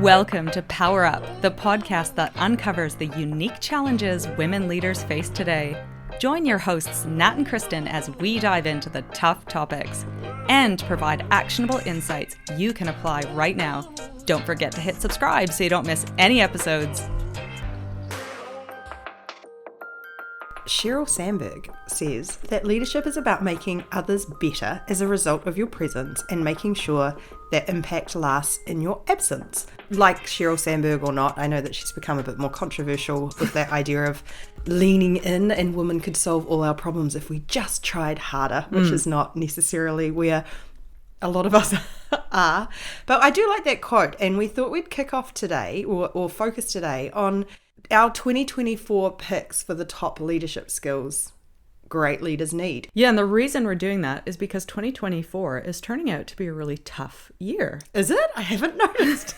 Welcome to Power Up, the podcast that uncovers the unique challenges women leaders face today. Join your hosts, Nat and Kristen, as we dive into the tough topics and provide actionable insights you can apply right now. Don't forget to hit subscribe so you don't miss any episodes. Sheryl Sandberg says that leadership is about making others better as a result of your presence and making sure that impact lasts in your absence. Like Sheryl Sandberg or not, I know that she's become a bit more controversial with that idea of leaning in and women could solve all our problems if we just tried harder, which is not necessarily where a lot of us are. But I do like that quote, and we thought we'd kick off today or focus today on our 2024 picks for the top leadership skills great leaders need. Yeah, and the reason we're doing that is because 2024 is turning out to be a really tough year. Is it? I haven't noticed.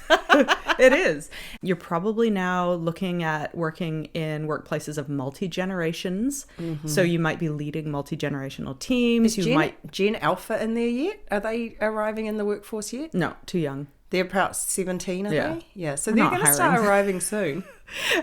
It is. You're probably now looking at working in workplaces of multi-generations. Mm-hmm. So you might be leading multi-generational teams. Is Gen Alpha in there yet? Are they arriving in the workforce yet? No, too young. They're about 17, are they? Yeah, so We're they're going to start arriving soon.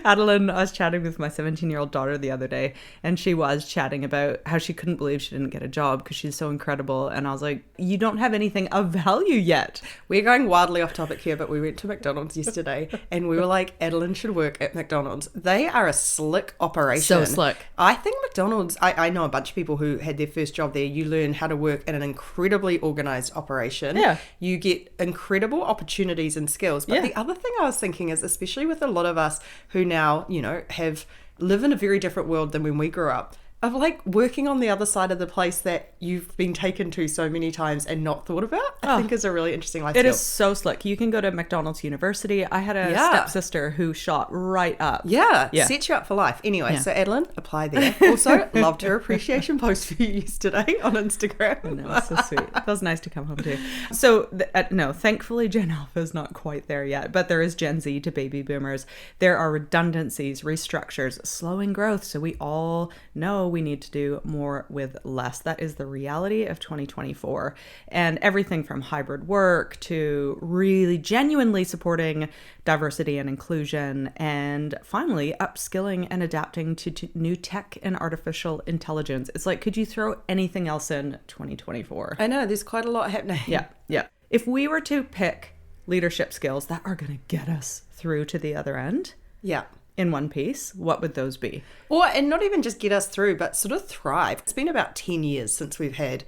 Adeline, I was chatting with my 17-year-old daughter the other day, and she was chatting about how she couldn't believe she didn't get a job because she's so incredible. And I was like, you don't have anything of value yet. We're going wildly off topic here, but we went to McDonald's yesterday and we were like, Adeline should work at McDonald's. They are a slick operation. So slick. I think McDonald's, I know a bunch of people who had their first job there. You learn how to work in an incredibly organized operation. Yeah. You get incredible opportunities and skills. But the other thing I was thinking is, especially with a lot of us who now, live in a very different world than when we grew up, of like working on the other side of the place that you've been taken to so many times and not thought about, I think is a really interesting life skill. It is so slick. You can go to McDonald's University. I had a stepsister who shot right up. Yeah, sets you up for life. Anyway, so Adeline, apply there. Also, loved her appreciation post for you yesterday on Instagram. I know, so sweet. It was nice to come home to. So, no, thankfully Gen Alpha is not quite there yet, but there is Gen Z to baby boomers. There are redundancies, restructures, slowing growth. So we all know we need to do more with less. That is the reality of 2024. And everything from hybrid work to really genuinely supporting diversity and inclusion, and finally upskilling and adapting to new tech and artificial intelligence. It's like, could you throw anything else in 2024? I know, there's quite a lot happening. Yeah. If we were to pick leadership skills that are going to get us through to the other end, in one piece, what would those be? And not even just get us through, but sort of thrive. It's been about 10 years since we've had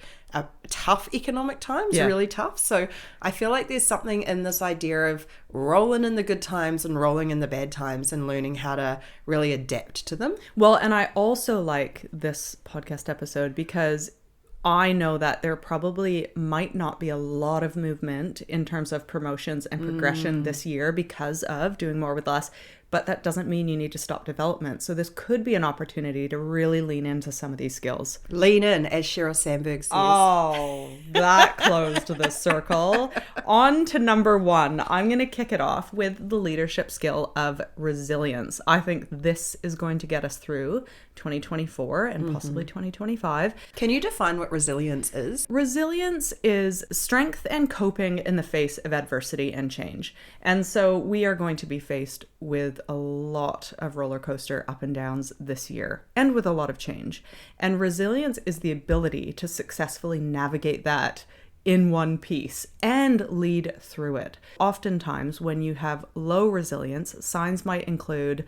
tough economic times, really tough. So I feel like there's something in this idea of rolling in the good times and rolling in the bad times and learning how to really adapt to them. Well, and I also like this podcast episode because I know that there probably might not be a lot of movement in terms of promotions and progression this year because of doing more with less. But that doesn't mean you need to stop development. So this could be an opportunity to really lean into some of these skills. Lean in, as Sheryl Sandberg says. Oh, that closed the circle. On to number one. I'm going to kick it off with the leadership skill of resilience. I think this is going to get us through 2024 and possibly 2025. Can you define what resilience is? Resilience is strength and coping in the face of adversity and change. And so we are going to be faced with a lot of roller coaster up and downs this year, and with a lot of change. And resilience is the ability to successfully navigate that in one piece and lead through it. Oftentimes, when you have low resilience, signs might include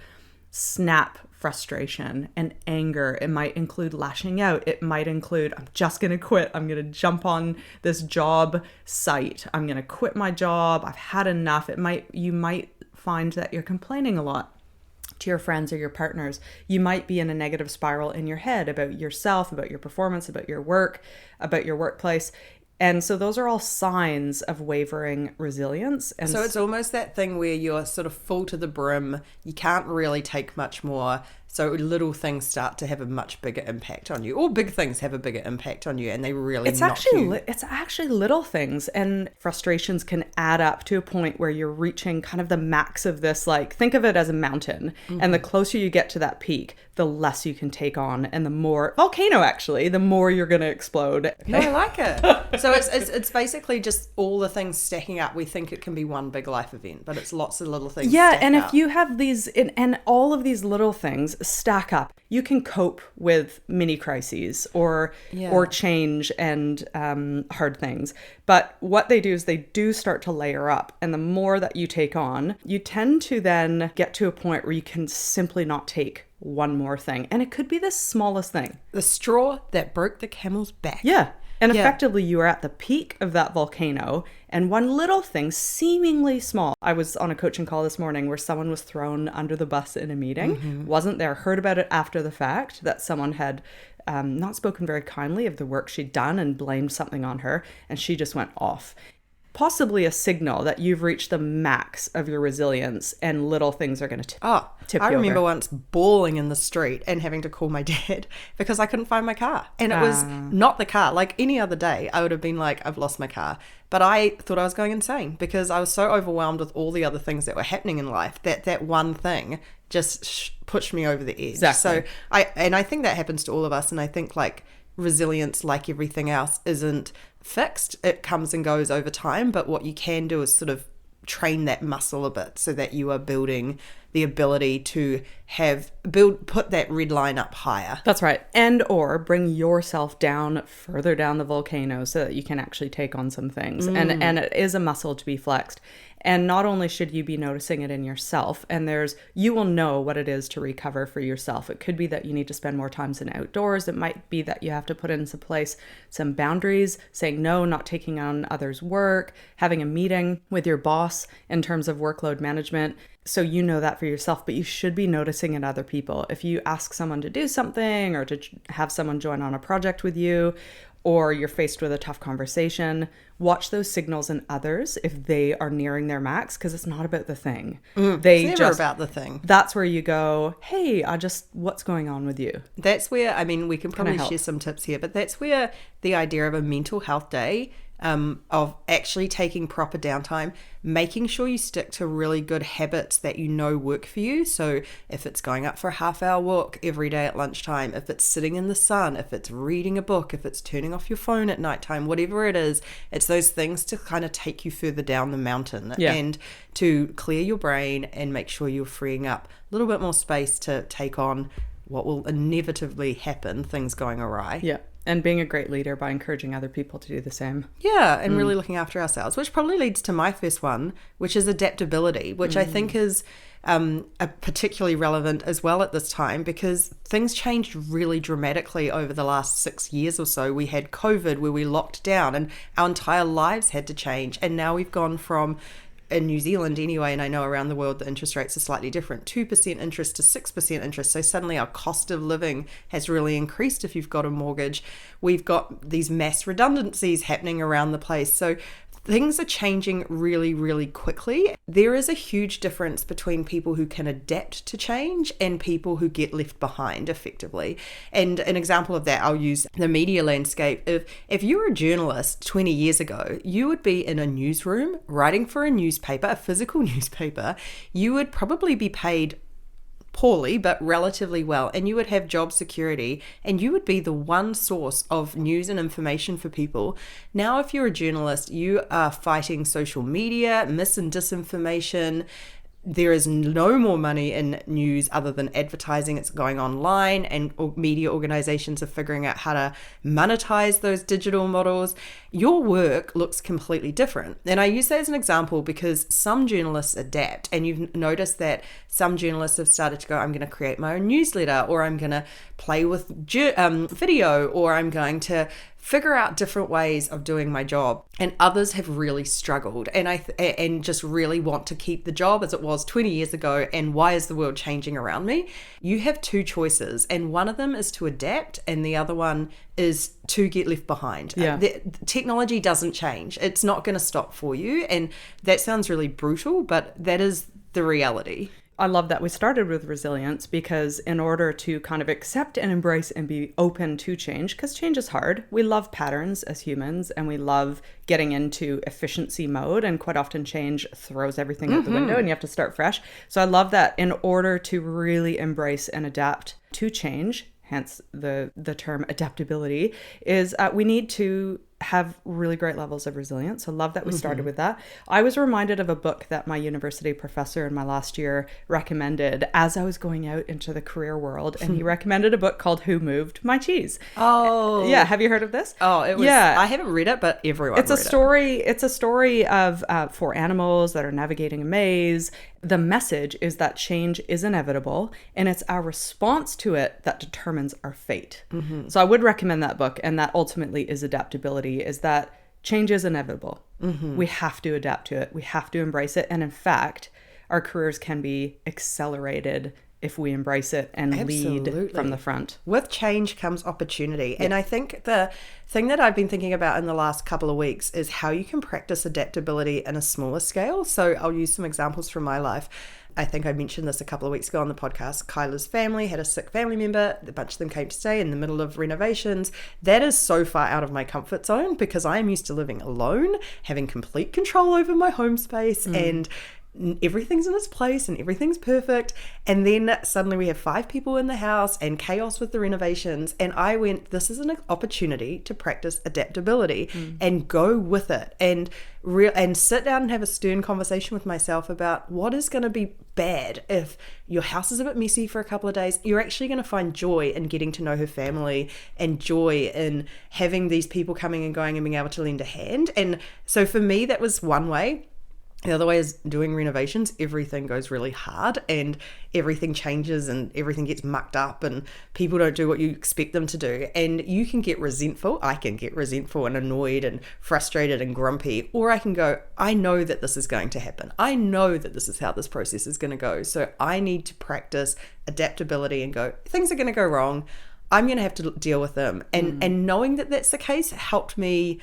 snap frustration and anger. It might include lashing out. It might include, I'm just going to quit. I'm going to jump on this job site. I'm going to quit my job. I've had enough. You might find that you're complaining a lot to your friends or your partners. You might be in a negative spiral in your head about yourself, about your performance, about your work, about your workplace. And so those are all signs of wavering resilience. And so it's almost that thing where you're sort of full to the brim. You can't really take much more. So little things start to have a much bigger impact on you, or big things have a bigger impact on you, and they really It's actually little things, and frustrations can add up to a point where you're reaching kind of the max of this. Like, think of it as a mountain, and the closer you get to that peak, the less you can take on, and the more volcano actually, the more you're going to explode. Okay. No, I like it. So it's basically just all the things stacking up. We think it can be one big life event, but it's lots of little things. Yeah, and up. if you have these, and all of these little things stack up, you can cope with mini crises or change and hard things. But what they do is they do start to layer up, and the more that you take on, you tend to then get to a point where you can simply not take one more thing, and it could be the smallest thing, the straw that broke the camel's back. Yeah. And effectively, you are at the peak of that volcano, and one little thing, seemingly small. I was on a coaching call this morning where someone was thrown under the bus in a meeting, wasn't there, heard about it after the fact, that someone had not spoken very kindly of the work she'd done and blamed something on her, and she just went off. Possibly a signal that you've reached the max of your resilience, and little things are going to tip you over. I remember once bawling in the street and having to call my dad because I couldn't find my car. And it was not the car. Like any other day, I would have been like, I've lost my car. But I thought I was going insane because I was so overwhelmed with all the other things that were happening in life that one thing just pushed me over the edge. Exactly. So I think that happens to all of us. And I think like resilience, like everything else, isn't fixed. It comes and goes over time, but what you can do is sort of train that muscle a bit so that you are building the ability to put that red line up higher. That's right. And or bring yourself down further down the volcano so that you can actually take on some things. And it is a muscle to be flexed. And not only should you be noticing it in yourself, and you will know what it is to recover for yourself. It could be that you need to spend more times in outdoors. It might be that you have to put into place some boundaries, saying no, not taking on others' work, having a meeting with your boss in terms of workload management. So you know that for yourself, but you should be noticing in other people. If you ask someone to do something or to have someone join on a project with you, or you're faced with a tough conversation, watch those signals in others if they are nearing their max, because it's not about the thing. It's never about the thing. That's where you go, hey, what's going on with you? That's where, I mean, we can probably share some tips here, but that's where the idea of a mental health day, of actually taking proper downtime, making sure you stick to really good habits that you know work for you. So if it's going up for a half-hour walk every day at lunchtime, if it's sitting in the sun, if it's reading a book, if it's turning off your phone at nighttime, whatever it is, it's those things to kind of take you further down the mountain and to clear your brain and make sure you're freeing up a little bit more space to take on what will inevitably happen, things going awry. Yeah. And being a great leader by encouraging other people to do the same. Yeah, and really looking after ourselves, which probably leads to my first one, which is adaptability, which I think is particularly relevant as well at this time because things changed really dramatically over the last 6 years or so. We had COVID where we locked down and our entire lives had to change. And now we've gone from, in New Zealand anyway, and I know around the world the interest rates are slightly different, 2% interest to 6% interest. So suddenly our cost of living has really increased if you've got a mortgage. We've got these mass redundancies happening around the place. So things are changing really, really quickly. There is a huge difference between people who can adapt to change and people who get left behind effectively. And an example of that, I'll use the media landscape. If you were a journalist 20 years ago, you would be in a newsroom writing for a newspaper, a physical newspaper. You would probably be paid poorly but relatively well, and you would have job security and you would be the one source of news and information for people. Now if you're a journalist, you are fighting social media, mis and disinformation. There is no more money in news other than advertising. It's going online, and media organizations are figuring out how to monetize those digital models. Your work looks completely different. And I use that as an example because some journalists adapt, and you've noticed that some journalists have started to go, I'm going to create my own newsletter, or I'm going to play with video, or I'm going to figure out different ways of doing my job. And others have really struggled and just really want to keep the job as it was 20 years ago. And why is the world changing around me? You have two choices, and one of them is to adapt and the other one is to get left behind. The technology doesn't change. It's not going to stop for you. And that sounds really brutal, but that is the reality. I love that we started with resilience, because in order to kind of accept and embrace and be open to change, because change is hard. We love patterns as humans, and we love getting into efficiency mode, and quite often change throws everything out the window and you have to start fresh. So I love that in order to really embrace and adapt to change, hence the term adaptability, is we need to have really great levels of resilience. So love that we started with that. I was reminded of a book that my university professor in my last year recommended as I was going out into the career world, and he recommended a book called Who Moved My Cheese? Oh. Yeah, have you heard of this? Oh, it was. Yeah. I haven't read it, but everyone It's a story of 4 animals that are navigating a maze. The message is that change is inevitable, and it's our response to it that determines our fate. So I would recommend that book, and that ultimately is adaptability, is that change is inevitable. We have to adapt to it. We have to embrace it. And in fact, our careers can be accelerated if we embrace it and lead from the front. With change comes opportunity. Yeah. And I think the thing that I've been thinking about in the last couple of weeks is how you can practice adaptability in a smaller scale. So I'll use some examples from my life. I think I mentioned this a couple of weeks ago on the podcast. Kyla's family had a sick family member. A bunch of them came to stay in the middle of renovations. That is so far out of my comfort zone, because I am used to living alone, having complete control over my home space, and everything's in its place and everything's perfect. And then suddenly we have 5 people in the house and chaos with the renovations. And I went, this is an opportunity to practice adaptability and go with it, and sit down and have a stern conversation with myself about what is going to be bad if your house is a bit messy for a couple of days. You're actually going to find joy in getting to know her family, and joy in having these people coming and going and being able to lend a hand. And so for me, that was one way. The other way is doing renovations. Everything goes really hard, and everything changes, and everything gets mucked up, and people don't do what you expect them to do. And you can get resentful. I can get resentful and annoyed and frustrated and grumpy. Or I can go, I know that this is going to happen. I know that this is how this process is going to go. So I need to practice adaptability and go, things are going to go wrong. I'm going to have to deal with them. And knowing that that's the case helped me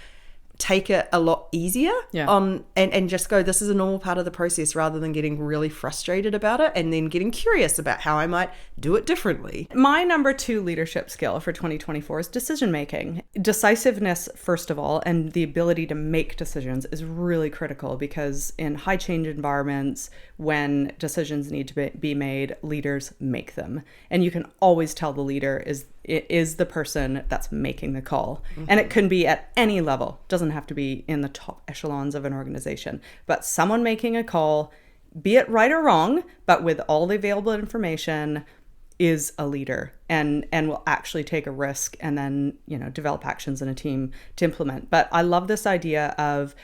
take it a lot easier and just go, this is a normal part of the process, rather than getting really frustrated about it and then getting curious about how I might do it differently. My number 2 leadership skill for 2024 is decision making. Decisiveness, first of all, and the ability to make decisions is really critical, because in high change environments, when decisions need to be made, leaders make them. And you can always tell the leader is the person that's making the call. And it can be at any level. It doesn't have to be in the top echelons of an organization, but someone making a call, be it right or wrong, but with all the available information, is a leader and will actually take a risk and then, develop actions in a team to implement. But I love this idea of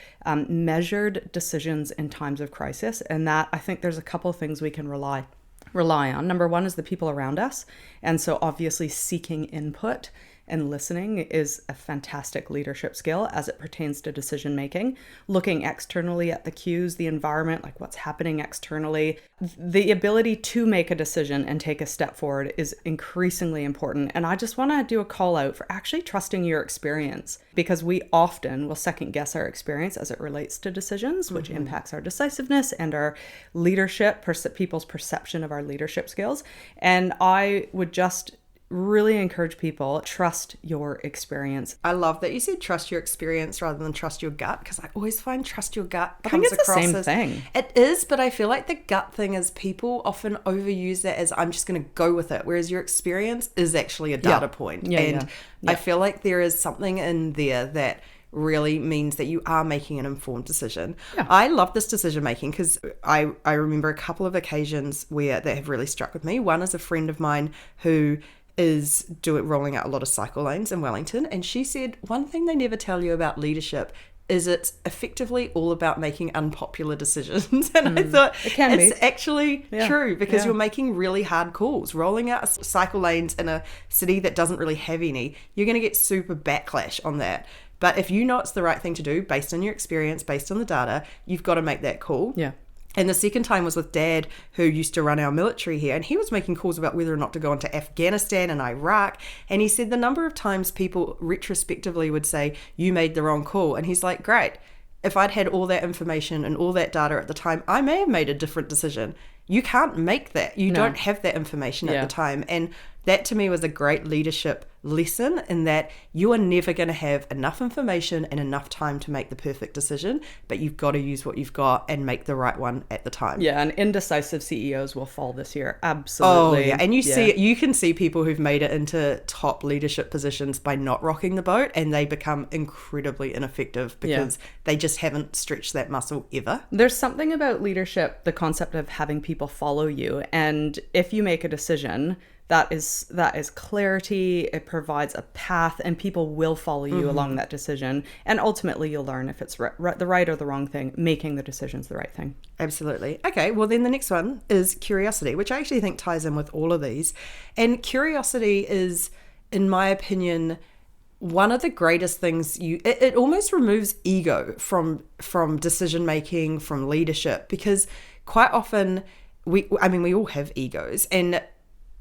measured decisions in times of crisis. And that, I think there's a couple of things we can rely on. Number 1 is the people around us. And so obviously seeking input and listening is a fantastic leadership skill as it pertains to decision making. Looking externally at the cues, the environment, like what's happening externally. The ability to make a decision and take a step forward is increasingly important. And I just want to do a call out for actually trusting your experience, because we often will second guess our experience as it relates to decisions, which impacts our decisiveness and our leadership, people's perception of our leadership skills. And I would just really encourage people, trust your experience. I love that you said trust your experience rather than trust your gut, because I always find trust your gut comes across the same thing. It is, but I feel like the gut thing is people often overuse that as I'm just going to go with it, whereas your experience is actually a data point. I feel like there is something in there that really means that you are making an informed decision. I love this decision making because I remember a couple of occasions where they have really struck with me. One is a friend of mine who is rolling out a lot of cycle lanes in Wellington, and she said one thing they never tell you about leadership is it's effectively all about making unpopular decisions. And I thought it's actually true, because you're making really hard calls. Rolling out cycle lanes in a city that doesn't really have any, you're going to get super backlash on that. But if you know it's the right thing to do based on your experience, based on the data, you've got to make that call. And the second time was with Dad, who used to run our military here, and he was making calls about whether or not to go into Afghanistan and Iraq. And he said the number of times people retrospectively would say, you made the wrong call. And he's like, great. If I'd had all that information and all that data at the time, I may have made a different decision. you can't make that. You No. don't have that information at Yeah. the time. And that to me was a great leadership lesson, in that you are never going to have enough information and enough time to make the perfect decision, but you've got to use what you've got and make the right one at the time. Yeah, and indecisive CEOs will fall this year. Oh Absolutely. yeah, and you can see people who've made it into top leadership positions by not rocking the boat, and they become incredibly ineffective because they just haven't stretched that muscle ever. There's something about leadership, the concept of having people follow you, and if you make a decision, that is clarity. It provides a path, and people will follow you along that decision. And ultimately, you'll learn if it's the right or the wrong thing. Making the decision's the right thing. Absolutely. Okay, well then the next one is curiosity, which I actually think ties in with all of these. And curiosity is, in my opinion, one of the greatest things. It almost removes ego from decision making, from leadership, because quite often we all have egos, and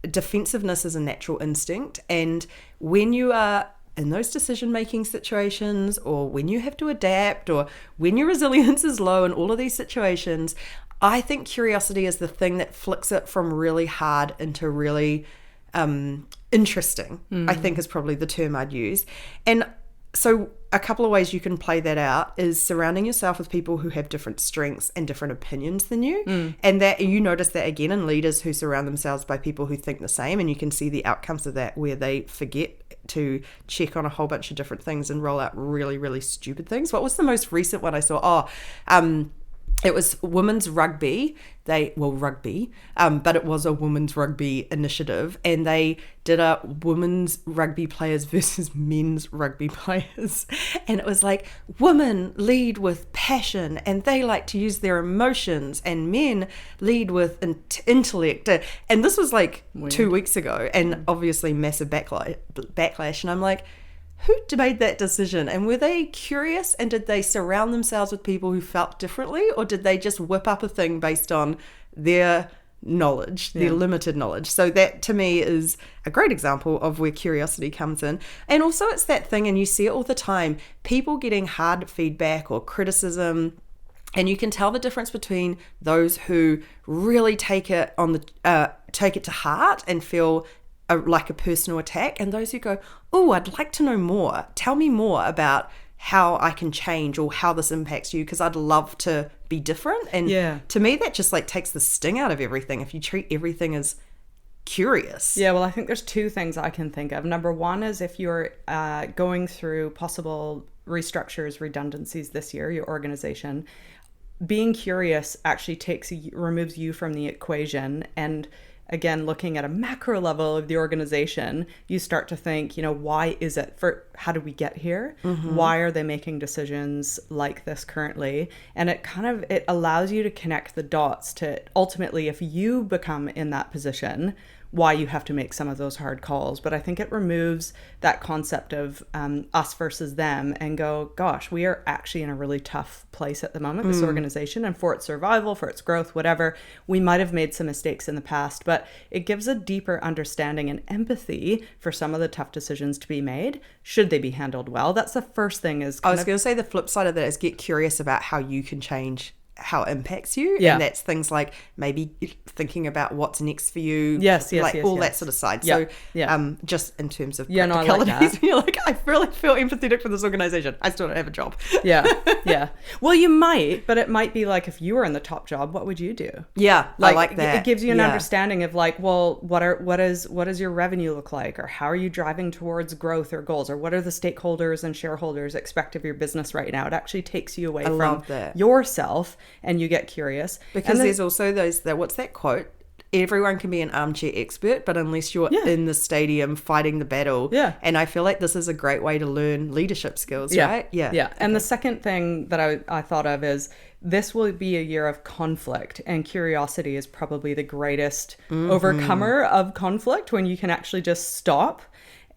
defensiveness is a natural instinct. And when you are in those decision-making situations, or when you have to adapt, or when your resilience is low in all of these situations, I think curiosity is the thing that flicks it from really hard into really interesting, I think is probably the term I'd use. And so a couple of ways you can play that out is surrounding yourself with people who have different strengths and different opinions than you. And that you notice that again in leaders who surround themselves by people who think the same, and you can see the outcomes of that, where they forget to check on a whole bunch of different things and roll out really, really stupid things. What was the most recent one I saw? It was women's rugby. Rugby, but it was a women's rugby initiative, and they did a women's rugby players versus men's rugby players. And it was like, women lead with passion and they like to use their emotions, and men lead with intellect. And this was like Weird. 2 weeks ago, and obviously massive backlash. And I'm like, who made that decision? And were they curious, and did they surround themselves with people who felt differently, or did they just whip up a thing based on their knowledge, their limited knowledge? So that to me is a great example of where curiosity comes in. And also it's that thing, and you see it all the time, people getting hard feedback or criticism, and you can tell the difference between those who really take it to heart and feel like a personal attack, and those who go, oh, I'd like to know more. Tell me more about how I can change, or how this impacts you, because I'd love to be different. And to me, that just like takes the sting out of everything if you treat everything as curious. Yeah, well, I think there's two things I can think of. Number one is if you're going through possible restructures, redundancies this year, your organization, being curious actually removes you from the equation. And again, looking at a macro level of the organization, you start to think, why is it, how did we get here? Why are they making decisions like this currently? And it allows you to connect the dots to ultimately, if you become in that position, why you have to make some of those hard calls. But I think it removes that concept of us versus them, and go, gosh, we are actually in a really tough place at the moment, this organization, and for its survival, for its growth, whatever, we might have made some mistakes in the past, but it gives a deeper understanding and empathy for some of the tough decisions to be made, should they be handled well. That's the first thing. I was going to say the flip side of that is get curious about how you can change how it impacts you. Yeah. And that's things like maybe thinking about what's next for you. Yes, all that yes. sort of side. Yeah, So yeah. Just in terms of Yeah, no, I like practicalities, that. you're like, I really feel empathetic for this organization. I still don't have a job. Yeah. Well, you might, but it might be like, if you were in the top job, what would you do? Yeah, I like that. It gives you an Yeah. understanding of like, well, what does your revenue look like, or how are you driving towards growth or goals, or what are the stakeholders and shareholders expect of your business right now? It actually takes you away from love that. yourself, and you get curious. Because there's also what's that quote? Everyone can be an armchair expert, but unless you're in the stadium fighting the battle. Yeah. And I feel like this is a great way to learn leadership skills, Yeah. right? Yeah. Yeah. And the second thing that I thought of is, this will be a year of conflict, and curiosity is probably the greatest overcomer of conflict, when you can actually just stop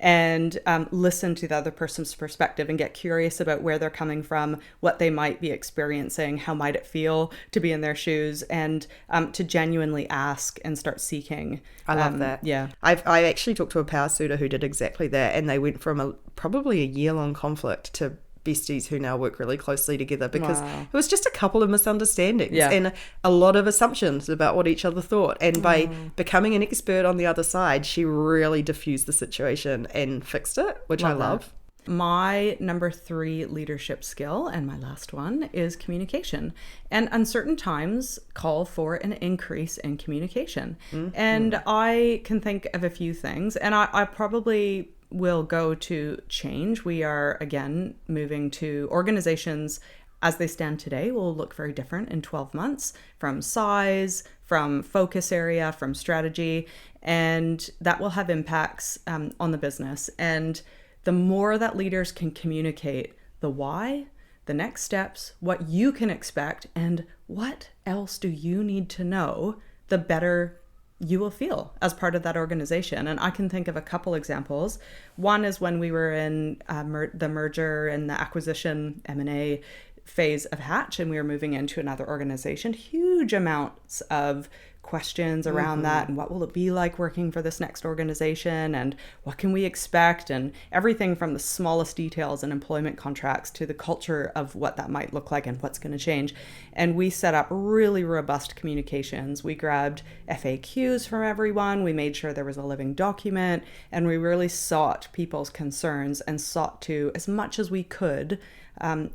and listen to the other person's perspective and get curious about where they're coming from, what they might be experiencing, how might it feel to be in their shoes, and to genuinely ask and start seeking. I love that. Yeah. I actually talked to a Powrsuiter who did exactly that, and they went from probably a year-long conflict to besties who now work really closely together because Wow. it was just a couple of misunderstandings Yeah. and a lot of assumptions about what each other thought. And by becoming an expert on the other side, she really diffused the situation and fixed it, which I love. My number 3 leadership skill, and my last one, is communication. And uncertain times call for an increase in communication. And I can think of a few things, and I probably will go to change. We are, again, moving to organizations as they stand today will look very different in 12 months from size, from focus area, from strategy, and that will have impacts on the business. And the more that leaders can communicate the why, the next steps, what you can expect, and what else do you need to know, the better you will feel as part of that organization. And I can think of a couple examples. One is when we were in the merger and the acquisition M&A phase of Hatch, and we were moving into another organization, huge amounts of questions around that, and what will it be like working for this next organization, and what can we expect, and everything from the smallest details in employment contracts to the culture of what that might look like and what's going to change. And we set up really robust communications. We grabbed FAQs from everyone, we made sure there was a living document, and we really sought people's concerns and sought to, as much as we could,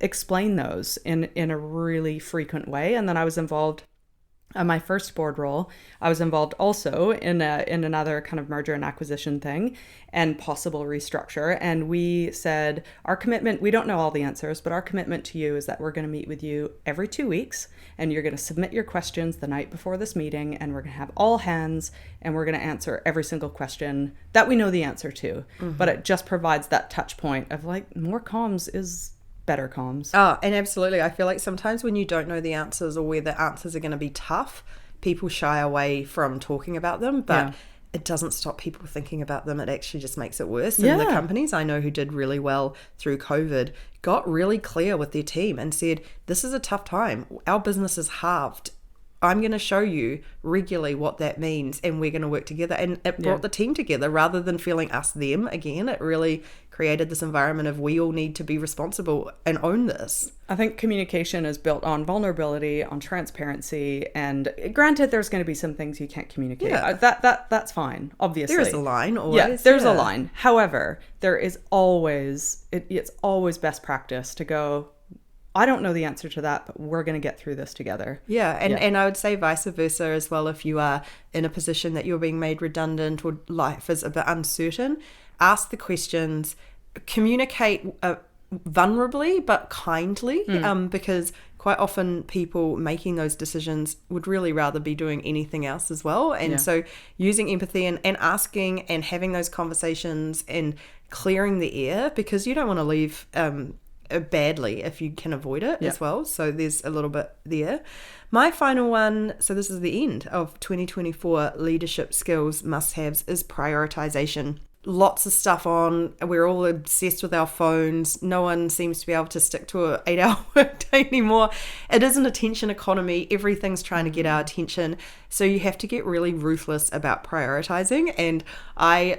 explain those in a really frequent way. And then I was involved my first board role. I was involved also in another kind of merger and acquisition thing and possible restructure. And we said, our commitment, we don't know all the answers, but our commitment to you is that we're going to meet with you every 2 weeks, and you're going to submit your questions the night before this meeting, and we're going to have all hands, and we're going to answer every single question that we know the answer to. But it just provides that touch point of like, more comms is better comms. Oh, and absolutely. I feel like sometimes when you don't know the answers or where the answers are going to be tough, people shy away from talking about them, but it doesn't stop people thinking about them. It actually just makes it worse. And the companies I know who did really well through COVID got really clear with their team and said, this is a tough time. Our business is halved. I'm going to show you regularly what that means, and we're going to work together. And it brought the team together rather than feeling us, them again. It really created this environment of we all need to be responsible and own this. I think communication is built on vulnerability, on transparency, and granted, there's going to be some things you can't communicate. Yeah. That's fine, obviously. There is a line always. Yeah, there's a line. However, there is always, it's always best practice to go, I don't know the answer to that, but we're going to get through this together. Yeah, and I would say vice versa as well. If you are in a position that you're being made redundant or life is a bit uncertain, ask the questions, communicate vulnerably but kindly, because quite often people making those decisions would really rather be doing anything else as well. And so using empathy and asking and having those conversations and clearing the air, because you don't want to leave badly if you can avoid it as well. So there's a little bit there. My final one, so this is the end of 2024 leadership skills must-haves, is prioritization. Lots of stuff on. We're all obsessed with our phones. No one seems to be able to stick to an 8-hour workday anymore. It is an attention economy. Everything's trying to get our attention. So you have to get really ruthless about prioritizing. And I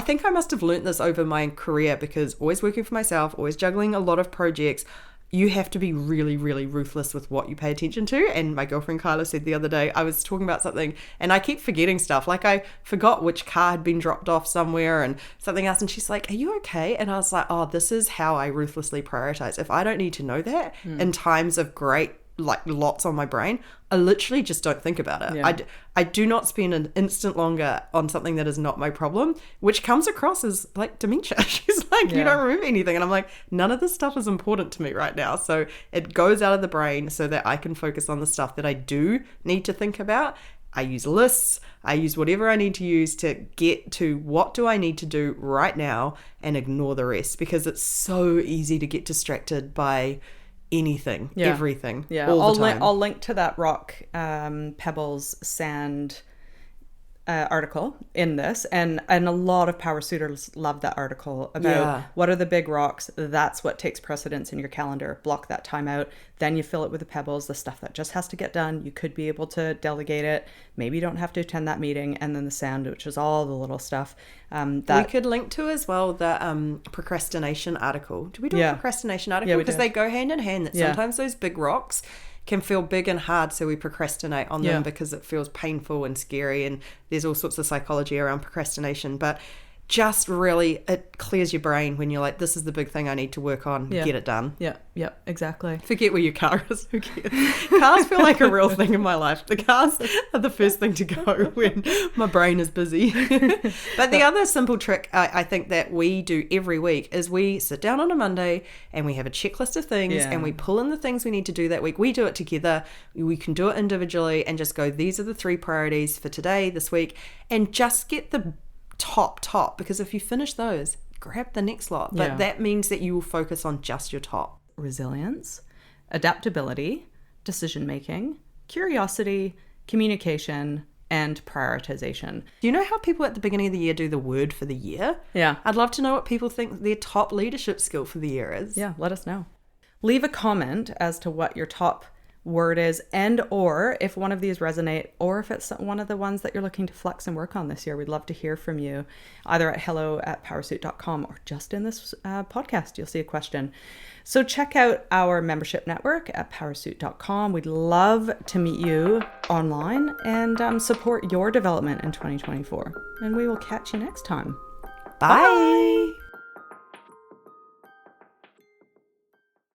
think I must have learnt this over my career, because always working for myself, always juggling a lot of projects, you have to be really, really ruthless with what you pay attention to. And my girlfriend Kyla said the other day, I was talking about something and I keep forgetting stuff. Like I forgot which car had been dropped off somewhere and something else. And she's like, are you okay? And I was like, oh, this is how I ruthlessly prioritize. If I don't need to know that in times of great, like lots on my brain, I literally just don't think about it. Yeah. I do not spend an instant longer on something that is not my problem, which comes across as like dementia. She's like, you don't remember anything. And I'm like, none of this stuff is important to me right now. So it goes out of the brain so that I can focus on the stuff that I do need to think about. I use lists. I use whatever I need to use to get to what do I need to do right now and ignore the rest, because it's so easy to get distracted by anything, everything, all the time. I'll link to that rock, pebbles, sand article in this, and a lot of Powrsuiters love that article about Yeah. what are the big rocks. That's what takes precedence in your calendar. Block that time out. Then you fill it with the pebbles, the stuff that just has to get done. You could be able to delegate it. Maybe you don't have to attend that meeting. And then the sand, which is all the little stuff. We could link to as well the procrastination article. Do we do a procrastination article? Yeah, we because do. they go hand in hand. That sometimes those big rocks can feel big and hard, so we procrastinate on them because it feels painful and scary, and there's all sorts of psychology around procrastination. But just really, it clears your brain when you're like, this is the big thing I need to work on, get it done. Yeah, exactly. Forget where your car is. Who cares? Cars feel like a real thing in my life. The cars are the first thing to go when my brain is busy. But the other simple trick I think that we do every week is we sit down on a Monday and we have a checklist of things and we pull in the things we need to do that week. We do it together. We can do it individually and just go, these are the 3 priorities for today, this week, and just get the top, because if you finish those, grab the next lot. But that means that you will focus on just your top. Resilience, adaptability, decision making, curiosity, communication, and prioritization. Do you know how people at the beginning of the year do the word for the year? Yeah. I'd love to know what people think their top leadership skill for the year is. Yeah, let us know. Leave a comment as to what your top word is, and or if one of these resonate, or if it's one of the ones that you're looking to flex and work on this year. We'd love to hear from you, either at hello@powrsuit.com or just in this podcast. You'll see a question. So check out our membership network at powrsuit.com. We'd love to meet you online and support your development in 2024. And we will catch you next time. Bye.